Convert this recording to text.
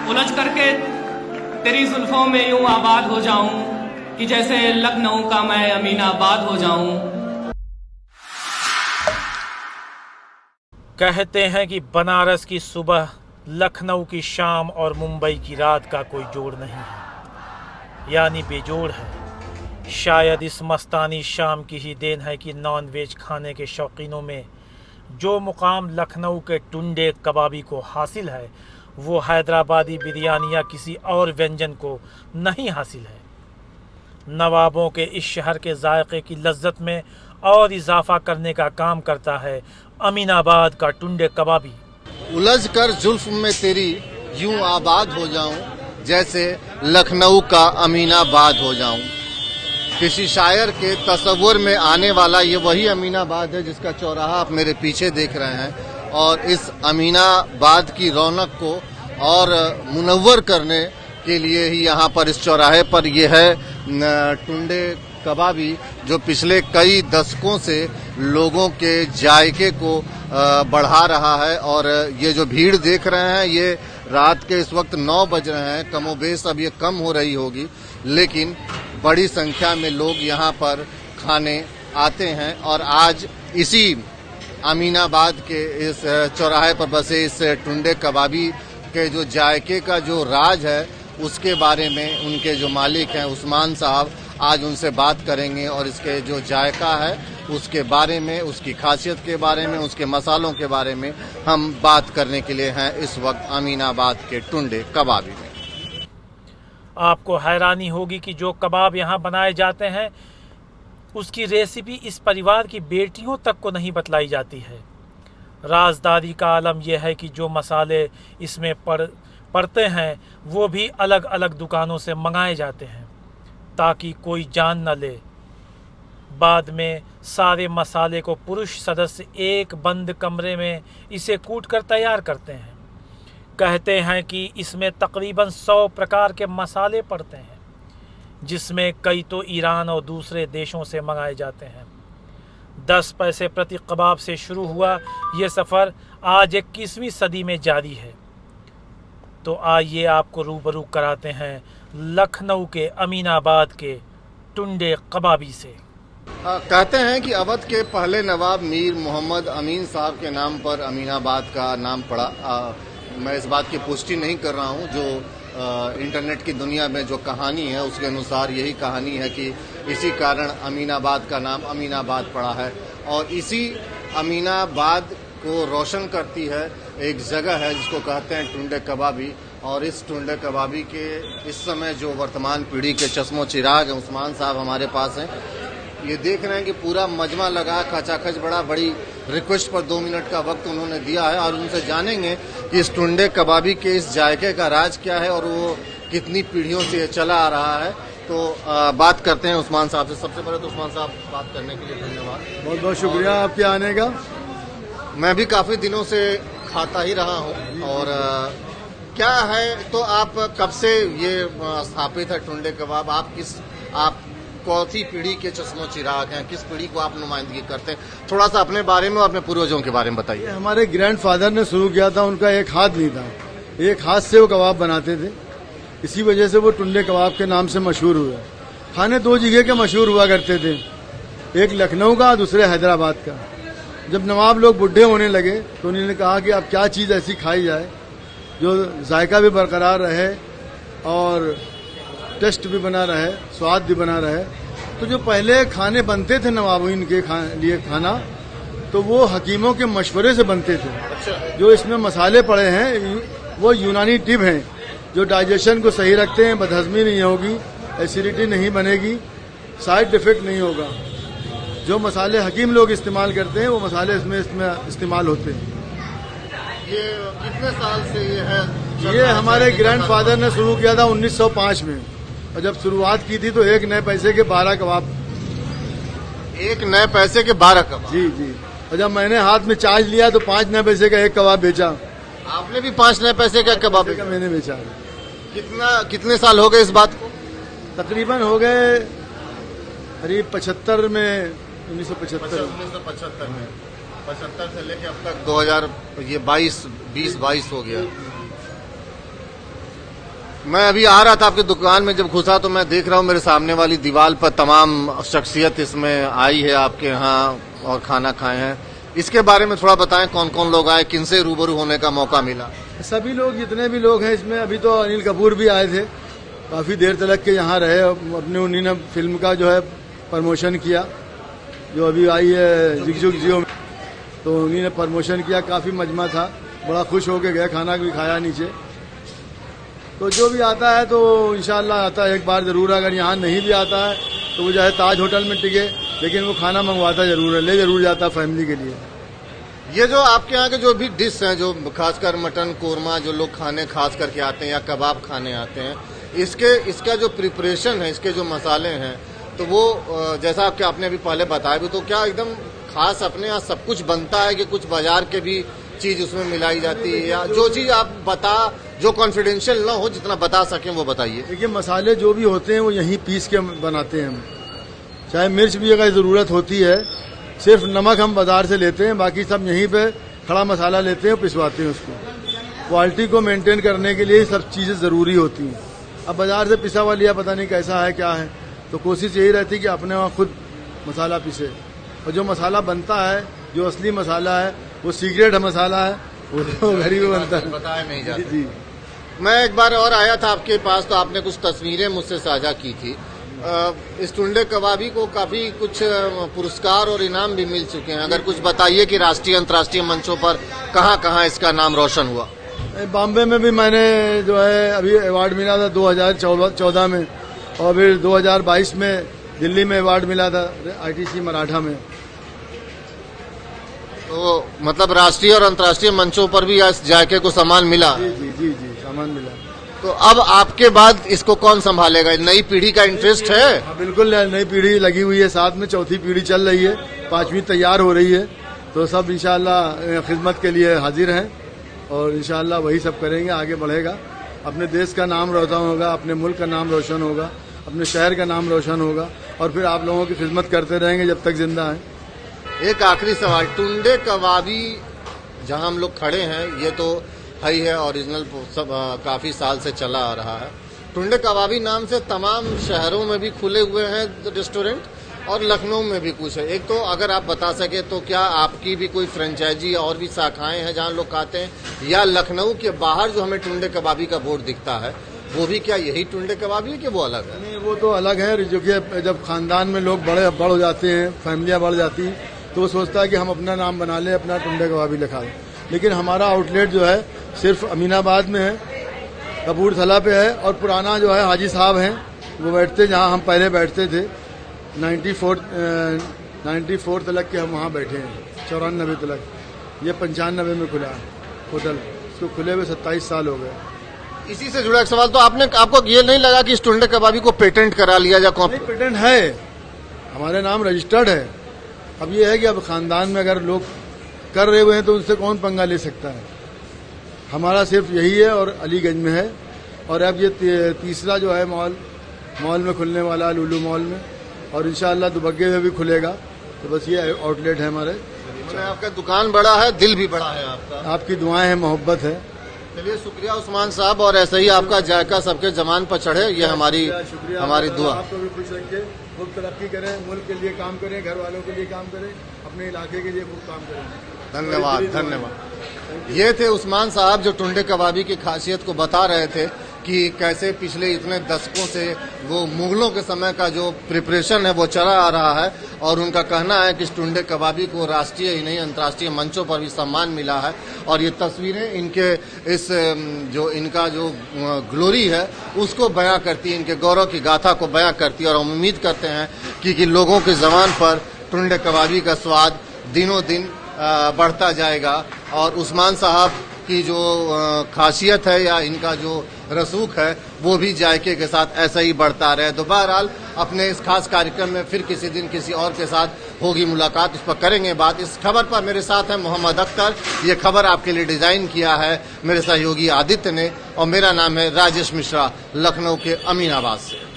उलझ करके तेरी जुल्फों में यूं आबाद हो जाऊं कि जैसे लखनऊ का मैं अमीनाबाद हो जाऊं। कहते हैं कि बनारस की सुबह, लखनऊ की शाम और मुंबई की रात का कोई जोड़ नहीं है, यानी बेजोड़ है। शायद इस मस्तानी शाम की ही देन है कि नॉन वेज खाने के शौकीनों में जो मुकाम लखनऊ के टुंडे कबाबी को हासिल है, वो हैदराबादी बिरयानी या किसी और व्यंजन को नहीं हासिल है। नवाबों के इस शहर के जायके की लज्जत में और इजाफा करने का काम करता है अमीनाबाद का टुंडे कबाबी। उलझ कर जुल्फ में तेरी यूं आबाद हो जाऊं जैसे लखनऊ का अमीनाबाद हो जाऊं। किसी शायर के तस्वुर में आने वाला ये वही अमीनाबाद है जिसका चौराहा आप मेरे पीछे देख रहे हैं, और इस अमीनाबाद की रौनक को और मुनव्वर करने के लिए ही यहाँ पर इस चौराहे पर ये है टुंडे कबाबी, जो पिछले कई दशकों से लोगों के जायके को बढ़ा रहा है। और ये जो भीड़ देख रहे हैं, ये रात के इस वक्त 9 बज रहे हैं, कमोबेश अब ये कम हो रही होगी, लेकिन बड़ी संख्या में लोग यहाँ पर खाने आते हैं। और आज इसी अमीनाबाद के इस चौराहे पर बसे इस टुंडे कबाबी के जो जायके का जो राज है, उसके बारे में उनके जो मालिक हैं उस्मान साहब, आज उनसे बात करेंगे और इसके जो जायका है उसके बारे में, उसकी खासियत के बारे में, उसके मसालों के बारे में हम बात करने के लिए हैं इस वक्त अमीनाबाद के टुंडे कबाबी में। आपको हैरानी होगी कि जो कबाब यहाँ बनाए जाते हैं, उसकी रेसिपी इस परिवार की बेटियों तक को नहीं बतलाई जाती है। राजदारी का आलम यह है कि जो मसाले इसमें पड़ते हैं वो भी अलग अलग दुकानों से मंगाए जाते हैं ताकि कोई जान न ले। बाद में सारे मसाले को पुरुष सदस्य एक बंद कमरे में इसे कूटकर तैयार करते हैं। कहते हैं कि इसमें तकरीबन 100 प्रकार के मसाले पड़ते हैं, जिसमें कई तो ईरान और दूसरे देशों से मंगाए जाते हैं। 10 पैसे प्रति कबाब से शुरू हुआ ये सफ़र आज 21वीं सदी में जारी है। तो आइए आपको रूबरू कराते हैं लखनऊ के अमीनाबाद के टुंडे कबाबी से। कहते हैं कि अवध के पहले नवाब मीर मोहम्मद अमीन साहब के नाम पर अमीनाबाद का नाम पड़ा। मैं इस बात की पुष्टि नहीं कर रहा हूं, जो इंटरनेट की दुनिया में जो कहानी है उसके अनुसार यही कहानी है कि इसी कारण अमीनाबाद का नाम अमीनाबाद पड़ा है। और इसी अमीनाबाद को रोशन करती है एक जगह है जिसको कहते हैं टुंडे कबाबी। और इस टुंडे कबाबी के इस समय जो वर्तमान पीढ़ी के चश्मो चिराग हैं, उस्मान साहब हमारे पास हैं, ये देख रहे हैं कि पूरा मजमा लगा खचाखच बड़ी रिक्वेस्ट पर 2 मिनट का वक्त उन्होंने दिया है, और उनसे जानेंगे कि इस टुंडे कबाबी के इस जायके का राज क्या है और वो कितनी पीढ़ियों से चला आ रहा है। तो बात करते हैं उस्मान साहब से। सबसे पहले तो उस्मान साहब, बात करने के लिए धन्यवाद। बहुत बहुत शुक्रिया आपके आने का। मैं भी काफी दिनों से खाता ही रहा हूँ। और क्या है, तो आप कब से ये स्थापित है टुंडे कबाब? आप कौन सी पीढ़ी के चश्मो चिराग हैं? किस पीढ़ी को आप नुमाइंदगी करते हैं? थोड़ा सा अपने बारे में और अपने पूर्वजों के बारे में बताइए। हमारे ग्रैंडफादर ने शुरू किया था, उनका एक हाथ नहीं था, एक हाथ से वो कबाब बनाते थे, इसी वजह से वो टुंडे कबाब के नाम से मशहूर हुए। खाने 2 जगह के मशहूर हुआ करते थे, एक लखनऊ का, दूसरे हैदराबाद का। जब नवाब लोग बुढ़े होने लगे तो उन्होंने कहा कि अब क्या चीज़ ऐसी खाई जाए जो जायका भी बरकरार रहे और टेस्ट भी बना रहे, स्वाद भी बना रहे। तो जो पहले खाने बनते थे नवाबीन के लिए खाना, तो वो हकीमों के मशवरे से बनते थे। अच्छा। जो इसमें मसाले पड़े हैं वो यूनानी टिप हैं, जो डाइजेशन को सही रखते हैं, बदहजमी नहीं होगी, एसिडिटी नहीं बनेगी, साइड इफेक्ट नहीं होगा। जो मसाले हकीम लोग इस्तेमाल करते हैं वो मसाले इसमें इस्तेमाल होते हैं। ये कितने साल से ये है? ये हमारे ग्रैंडफादर ने शुरू किया था 1905 में, और जब शुरुआत की थी तो 1 नए पैसे के 12 कबाब। 1 नए पैसे के 12 कबाब? जी जी। और जब मैंने हाथ में चार्ज लिया तो 5 नए पैसे का 1 कबाब बेचा। आपने भी 5 नए पैसे का कबाब बेचा? मैंने बेचा। कितने साल हो गए इस बात को? तकरीबन हो गए करीब 75 में, 1975 में। 75 से लेके अब तक 2022 हो गया। मैं अभी आ रहा था आपकी दुकान में, जब घुसा तो मैं देख रहा हूँ मेरे सामने वाली दीवार पर तमाम शख्सियत इसमें आई है आपके यहाँ और खाना खाए हैं। इसके बारे में थोड़ा बताएं, कौन कौन लोग आए, किनसे रूबरू होने का मौका मिला? सभी लोग, जितने भी लोग हैं इसमें, अभी तो अनिल कपूर भी आए थे, काफ़ी देर तक के यहाँ रहे, अपने उन्हीं ने फिल्म का जो है प्रमोशन किया, जो अभी आई है जिग जुग जियो, तो उन्हीं ने प्रमोशन किया, काफ़ी मजमा था, बड़ा खुश होके गए, खाना भी खाया नीचे। तो जो भी आता है तो इंशाल्लाह आता है एक बार ज़रूर, अगर यहाँ नहीं भी आता है तो वो चाहे ताज होटल में टिके, लेकिन वो खाना मंगवाता जरूर है, ले जरूर जाता फैमिली के लिए। ये जो आपके यहाँ के जो भी डिश हैं, जो खासकर मटन कोरमा जो लोग खाने खास करके आते हैं या कबाब खाने आते हैं, इसका जो प्रिपरेशन है, इसके जो मसाले हैं, तो वो जैसा आपके आपने अभी पहले बताया भी, तो क्या एकदम खास अपने यहाँ सब कुछ बनता है कि कुछ बाजार के भी चीज उसमें मिलाई जाती है, या जो चीज आप जो कॉन्फिडेंशियल ना हो, जितना बता सकें वो बताइए। देखिए, मसाले जो भी होते हैं वो यहीं पीस के बनाते हैं हम, चाहे मिर्च भी अगर ज़रूरत होती है, सिर्फ नमक हम बाजार से लेते हैं, बाकी सब यहीं पे खड़ा मसाला लेते हैं, पिसवाते हैं उसको। क्वालिटी को मेंटेन करने के लिए सब चीज़ें ज़रूरी होती हैं। अब बाजार से पिसा हुआ लिया, पता नहीं कैसा है क्या है, तो कोशिश यही रहती है कि अपने वहाँ खुद मसाला पिसे, और जो मसाला बनता है, जो असली मसाला है, वो सीक्रेट मसाला है, वो तो घर ही में बनता है, बताया नहीं जाता। जी। मैं एक बार और आया था आपके पास, तो आपने कुछ तस्वीरें मुझसे साझा की थी। इस टुंडे कबाबी को काफी कुछ पुरस्कार और इनाम भी मिल चुके हैं, अगर कुछ बताइए कि राष्ट्रीय अंतर्राष्ट्रीय मंचों पर कहाँ कहाँ इसका नाम रोशन हुआ? बॉम्बे में भी मैंने जो है अभी अवार्ड मिला था 2014 में, और फिर 2022 में दिल्ली में अवार्ड मिला था ITC मराठा में। तो मतलब राष्ट्रीय और अंतर्राष्ट्रीय मंचों पर भी इस जायके को सम्मान मिला? जी जी जी जी, सम्मान मिला। तो अब आपके बाद इसको कौन संभालेगा? नई पीढ़ी का इंटरेस्ट है? हाँ, बिल्कुल नई पीढ़ी लगी हुई है, साथ में चौथी पीढ़ी चल रही है, 5वीं तैयार हो रही है, तो सब इंशाल्लाह खिदमत के लिए हाजिर हैं, और इंशाल्लाह वही सब करेंगे, आगे बढ़ेगा, अपने देश का नाम रोशन होगा, अपने मुल्क का नाम रोशन होगा, अपने शहर का नाम रोशन होगा, और फिर आप लोगों की खिदमत करते रहेंगे जब तक जिंदा हैं। एक आखिरी सवाल, टुंडे कबाबी जहां हम लोग खड़े हैं, ये तो है ओरिजिनल, सब काफी साल से चला आ रहा है। टुंडे कबाबी नाम से तमाम शहरों में भी खुले हुए हैं रेस्टोरेंट, और लखनऊ में भी कुछ है। एक तो अगर आप बता सके तो क्या आपकी भी कोई फ्रेंचाइजी और भी शाखाएं हैं जहां लोग खाते हैं, या लखनऊ के बाहर जो हमें टुंडे कबाबी का बोर्ड दिखता है वो भी क्या यही टुंडे कबाबी है कि वो अलग है? नहीं, वो तो अलग है, जो कि जब खानदान में लोग बढ़ जाते हैं, फैमिलियां बढ़ जाती हैं, तो वो सोचता है कि हम अपना नाम बना लें, अपना टुंडे कबाबी लिखा लें। लेकिन हमारा आउटलेट जो है सिर्फ अमीनाबाद में है, कपूरथला पे है, और पुराना जो है हाजी साहब हैं, वो बैठते जहाँ हम पहले बैठते थे, 94 तक के हम वहाँ बैठे हैं, 94 तक। ये 95 में खुला है होटल, इसको खुले हुए 27 साल हो गए। इसी से जुड़ा एक सवाल, तो आपको ये नहीं लगा कि इस टुंडे कबाबी को पेटेंट करा लिया या कौन? नहीं, पेटेंट है, हमारे नाम रजिस्टर्ड है। अब ये है कि अब खानदान में अगर लोग कर रहे हुए हैं तो उनसे कौन पंगा ले सकता है। हमारा सिर्फ यही है, और अलीगंज में है, और अब ये तीसरा जो है मॉल में खुलने वाला, लुलु मॉल में, और इंशाअल्लाह दुबग्गे में भी खुलेगा। तो बस ये आउटलेट है हमारे। आपका दुकान बड़ा है, दिल भी बड़ा है आपका। आपकी दुआएं हैं, मोहब्बत है। चलिए, शुक्रिया उस्मान साहब, और ऐसे ही आपका जायका सबके जमान पर चढ़े, ये हमारी दुआ। आपको भी खुश रखिए, खूब तरक्की करें, मुल्क के लिए काम करें, घर वालों के लिए काम करें, अपने इलाके के लिए खूब काम करें। धन्यवाद, धन्यवाद। ये थे उस्मान साहब जो टुंडे कबाबी की खासियत को बता रहे थे कि कैसे पिछले इतने दशकों से वो मुगलों के समय का जो प्रिपरेशन है वो चला आ रहा है, और उनका कहना है कि इस टुंडे कबाबी को राष्ट्रीय ही नहीं अंतर्राष्ट्रीय मंचों पर भी सम्मान मिला है। और ये तस्वीरें इनके इनका जो ग्लोरी है उसको बयां करती है, इनके गौरव की गाथा को बयां करती है, और हम उम्मीद करते हैं कि लोगों के ज़बान पर टुंडे कबाबी का स्वाद दिनों दिन बढ़ता जाएगा, और उस्मान साहब की जो खासियत है या इनका जो रसूख है वो भी जायके के साथ ऐसा ही बढ़ता रहे। तो बहरहाल अपने इस खास कार्यक्रम में फिर किसी दिन किसी और के साथ होगी मुलाकात, इस पर करेंगे बात। इस खबर पर मेरे साथ है मोहम्मद अख्तर। ये खबर आपके लिए डिजाइन किया है मेरे सहयोगी आदित्य ने, और मेरा नाम है राजेश मिश्रा, लखनऊ के अमीनाबाद से।